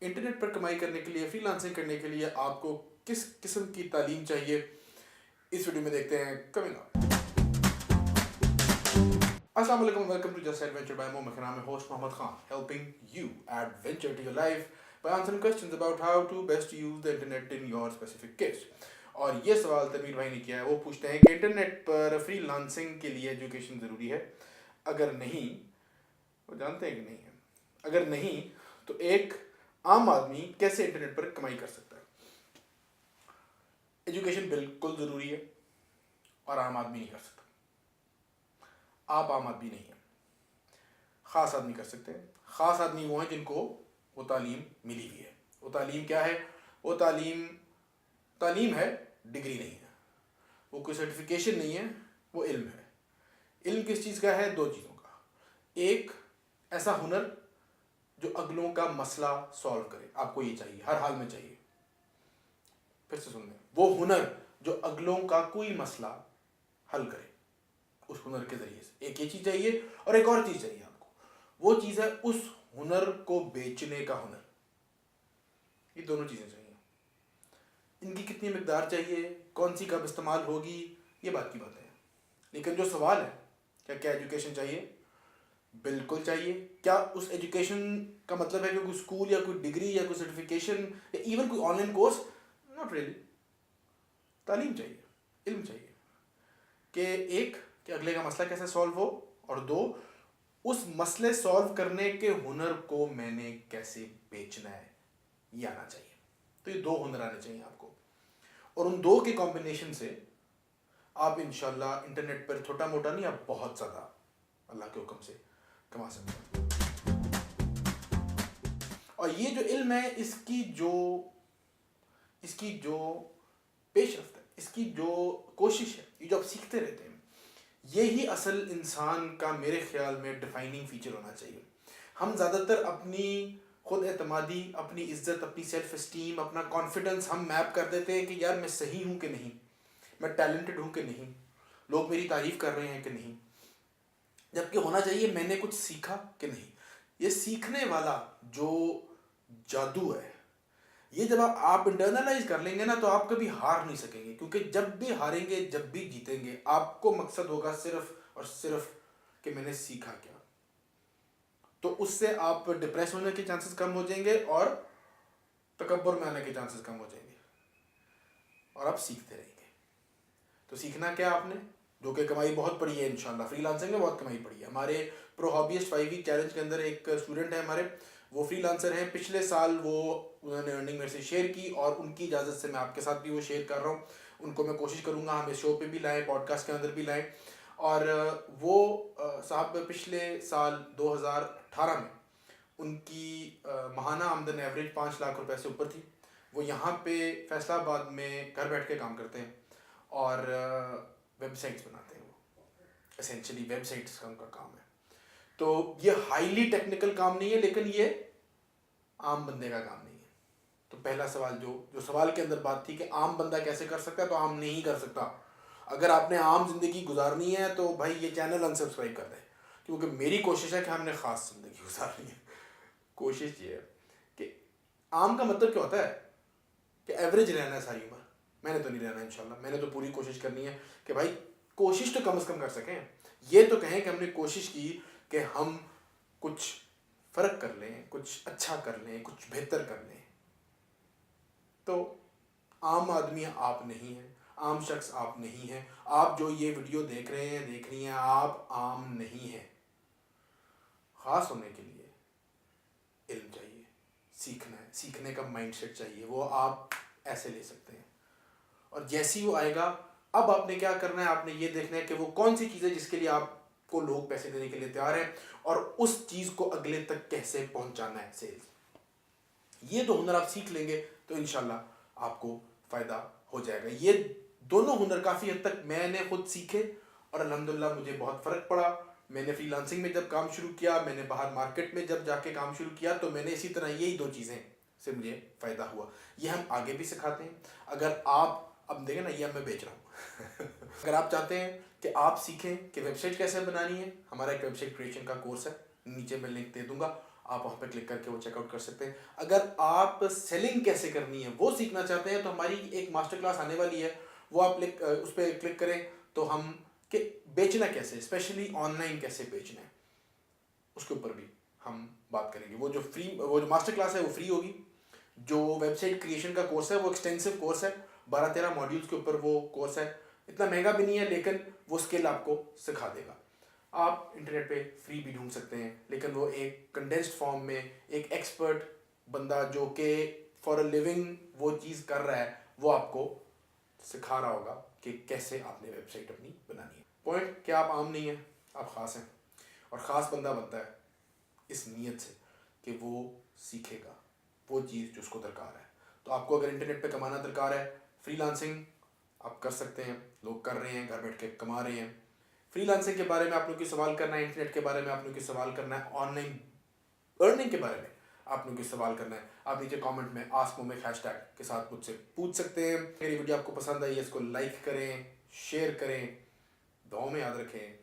Internet پر کمائی کرنے کے لیے، فری لانسنگ کرنے کے لیے آپ کو کس قسم کی تعلیم چاہیے، اس ویڈیو میں دیکھتے ہیں کمنگ اپ۔ السلام علیکم، welcome to just adventure by Mo. میرا نام ہے host Muhammad Khan, helping you adventure to your life by answering questions about how to best use the internet in your specific case. اور یہ سوال تمیر بھائی نے کیا ہے، وہ پوچھتے ہیں کہ انٹرنیٹ پر فری لانسنگ کے لیے ایجوکیشن ضروری ہے؟ اگر نہیں، وہ جانتے ہیں کہ نہیں ہے، اگر نہیں تو ایک عام آدمی کیسے انٹرنیٹ پر کمائی کر سکتا ہے؟ ایجوکیشن بالکل ضروری ہے اور عام آدمی نہیں کر سکتا۔ آپ عام آدمی نہیں ہیں، خاص آدمی کر سکتے ہیں۔ خاص آدمی وہ ہیں جن کو وہ تعلیم ملی ہوئی ہے۔ وہ تعلیم کیا ہے؟ وہ تعلیم ہے، ڈگری نہیں ہے، وہ کوئی سرٹیفکیشن نہیں ہے، وہ علم ہے۔ علم کس چیز کا ہے؟ دو چیزوں کا۔ ایک ایسا ہنر جو اگلوں کا مسئلہ سالو کرے، آپ کو یہ چاہیے، ہر حال میں چاہیے۔ پھر سے سن لیں، وہ ہنر جو اگلوں کا کوئی مسئلہ حل کرے، اس ہنر کے ذریعے سے ایک یہ چیز چاہیے، اور ایک اور چیز چاہیے آپ کو، وہ چیز ہے اس ہنر کو بیچنے کا ہنر۔ یہ دونوں چیزیں چاہیے۔ ان کی کتنی مقدار چاہیے، کون سی کب استعمال ہوگی، یہ بات کی بات ہے۔ لیکن جو سوال ہے کیا ایجوکیشن چاہیے؟ بالکل چاہیے۔ کیا اس ایجوکیشن کا مطلب ہے کہ کوئی اسکول یا کوئی ڈگری یا کوئی سرٹیفکیشن یا ایون کوئی on line course? Not really. تعلیم چاہیے، علم چاہیے کہ ایک کہ اگلے کا مسئلہ کیسے سالو ہو، اور دو اس مسئلے سالو کرنے کے ہنر کو میں نے کیسے بیچنا ہے، یہ آنا چاہیے۔ تو یہ دو ہنر آنے چاہیے آپ کو، اور ان دو کے کمبینیشن سے آپ انشاءاللہ انٹرنیٹ پر چھوٹا موٹا نہیں، آپ بہت زیادہ اللہ کے حکم سے کما سکتے ہیں۔ اور یہ جو علم ہے، اس کی جو پیش رفت ہے، اس کی جو کوشش ہے، یہ جو آپ سیکھتے رہتے ہیں، یہی اصل انسان کا میرے خیال میں ڈیفائننگ فیچر ہونا چاہیے۔ ہم زیادہ تر اپنی خود اعتمادی، اپنی عزت، اپنی سیلف اسٹیم، اپنا کانفیڈنس ہم میپ کر دیتے ہیں کہ یار میں صحیح ہوں کہ نہیں، میں ٹیلنٹڈ ہوں کہ نہیں، لوگ میری تعریف کر رہے ہیں کہ نہیں، جبکہ ہونا چاہیے میں نے کچھ سیکھا کہ نہیں۔ یہ سیکھنے والا جو جادو ہے، یہ جب آپ انٹرنلائز کر لیں گے نا، تو آپ کبھی ہار نہیں سکیں گے، کیونکہ جب بھی ہاریں گے، جب بھی جیتیں گے، آپ کو مقصد ہوگا صرف اور صرف کہ میں نے سیکھا کیا۔ تو اس سے آپ ڈپریس ہونے کے چانسز کم ہو جائیں گے، اور تکبر میں آنے کے چانسز کم ہو جائیں گے، اور آپ سیکھتے رہیں گے۔ تو سیکھنا کیا آپ نے، جو کہ کمائی بہت پڑی ہے انشاءاللہ، فری لانسنگ میں بہت کمائی پڑی ہے۔ ہمارے پرو ہابیسٹ 5 ویک چیلنج کے اندر ایک اسٹوڈنٹ ہے ہمارے، وہ فری لانسر ہیں۔ پچھلے سال انہوں نے ارننگ میرے سے شیئر کی، اور ان کی اجازت سے میں آپ کے ساتھ بھی وہ شیئر کر رہا ہوں۔ ان کو میں کوشش کروں گا ہم اس شو پہ بھی لائیں، پوڈ کاسٹ کے اندر بھی لائیں۔ اور وہ صاحب پچھلے سال 2018 میں ان کی ماہانہ آمدن ایوریج 5 لاکھ روپے سے اوپر تھی۔ وہ یہاں پہ فیصل آباد میں گھر بیٹھ کے کام کرتے ہیں، اور ویب سائٹس بناتے ہیں۔ وہ اسینشلی ویب سائٹس کا ان کا کام ہے۔ تو یہ ہائیلی ٹیکنیکل کام نہیں ہے، لیکن یہ عام بندے کا کام نہیں ہے۔ تو پہلا سوال جو سوال کے اندر بات تھی کہ عام بندہ کیسے کر سکتا ہے، تو عام نہیں کر سکتا۔ اگر آپ نے عام زندگی گزارنی ہے تو بھائی یہ چینل انسبسکرائب کر دیں، کیونکہ میری کوشش ہے کہ ہم نے خاص زندگی گزارنی ہے۔ کوشش یہ ہے کہ عام کا مطلب کیا ہوتا ہے کہ ایوریج رہنا ہے ساری عمر۔ میں نے تو نہیں رہنا انشاءاللہ، میں نے تو پوری کوشش کرنی ہے کہ بھائی کوشش تو کم از کم کر سکیں۔ یہ تو کہیں کہ ہم نے کوشش کی کہ ہم کچھ فرق کر لیں، کچھ اچھا کر لیں، کچھ بہتر کر لیں۔ تو عام آدمی آپ نہیں ہیں، عام شخص آپ نہیں ہیں۔ آپ جو یہ ویڈیو دیکھ رہے ہیں، دیکھ رہی ہیں، آپ عام نہیں ہیں۔ خاص ہونے کے لیے علم چاہیے، سیکھنا ہے، سیکھنے کا مائنڈ سیٹ چاہیے، وہ آپ ایسے لے سکتے ہیں۔ اور جیسی وہ آئے گا، اب آپ نے کیا کرنا ہے، آپ نے یہ دیکھنا ہے کہ وہ کون سی چیز ہے جس کے لیے آپ کو لوگ پیسے دینے کے لیے تیار ہیں، اور اس چیز کو اگلے تک کیسے پہنچانا ہے، سیلز۔ یہ دو ہنر آپ سیکھ لیں گے تو انشاءاللہ آپ کو فائدہ ہو جائے گا۔ یہ دونوں ہنر کافی حد تک میں نے خود سیکھے، اور الحمدللہ مجھے بہت فرق پڑا۔ میں نے فری لانسنگ میں جب کام شروع کیا، میں نے باہر مارکیٹ میں جب جا کے کام شروع کیا، تو میں نے اسی طرح یہی دو چیزیں سے مجھے فائدہ ہوا۔ یہ ہم آگے بھی سکھاتے ہیں۔ اگر آپ اب دیکھیں نا، یہ میں بیچ رہا ہوں اگر آپ چاہتے ہیں کہ آپ سیکھیں کہ ویب سائٹ کیسے بنانی ہے، ہمارا ایک ویب سائٹ کریشن کا کورس ہے، نیچے میں لنک دے دوں گا، آپ وہاں پہ کلک کر کے وہ چیک آؤٹ کر سکتے ہیں. اگر آپ سیلنگ کیسے کرنی ہے وہ سیکھنا چاہتے ہیں تو ہماری ایک ماسٹر کلاس آنے والی ہے, وہ آپ اس پہ کلک کریں تو ہم کہ بیچنا کیسے, اسپیشلی آن لائن کیسے بیچنا ہے, اس کے اوپر بھی ہم بات کریں گے. وہ جو ماسٹر کلاس ہے وہ فری ہوگی. جو ویب سائٹ کریشن کا کورس ہے وہ ایکسٹینسو کورس ہے, 12-13 ماڈیولس کے اوپر وہ کورس ہے. اتنا مہنگا بھی نہیں ہے لیکن وہ اسکل آپ کو سکھا دے گا. آپ انٹرنیٹ پہ فری بھی ڈھونڈ سکتے ہیں لیکن وہ ایک کنڈینسڈ فارم میں ایک ایکسپرٹ بندہ جو کہ فار اے لیونگ وہ چیز کر رہا ہے وہ آپ کو سکھا رہا ہوگا کہ کیسے آپ نے ویب سائٹ اپنی بنانی ہے. پوائنٹ کہ آپ عام نہیں ہیں, آپ خاص ہیں, اور خاص بندہ بنتا ہے اس نیت سے کہ وہ سیکھے گا وہ چیز جو اس کو درکار ہے. تو آپ کو اگر انٹرنیٹ پہ کمانا درکار ہے, فری لانسنگ آپ کر سکتے ہیں, لوگ کر رہے ہیں, گھر بیٹھ کے کما رہے ہیں. فری لانسنگ کے بارے میں آپ لوگ کی سوال کرنا ہے, انٹرنیٹ کے بارے میں آپ لوگ کی سوال کرنا ہے, آن لائن ارننگ کے بارے میں آپ لوگ کی سوال کرنا ہے, آپ نیچے کامنٹ میں آسک مومک ہیش ٹیگ کے ساتھ مجھ سے پوچھ سکتے ہیں. میری ویڈیو آپ کو پسند آئی ہے اس کو لائک کریں, شیئر کریں, دعاؤں میں یاد رکھیں.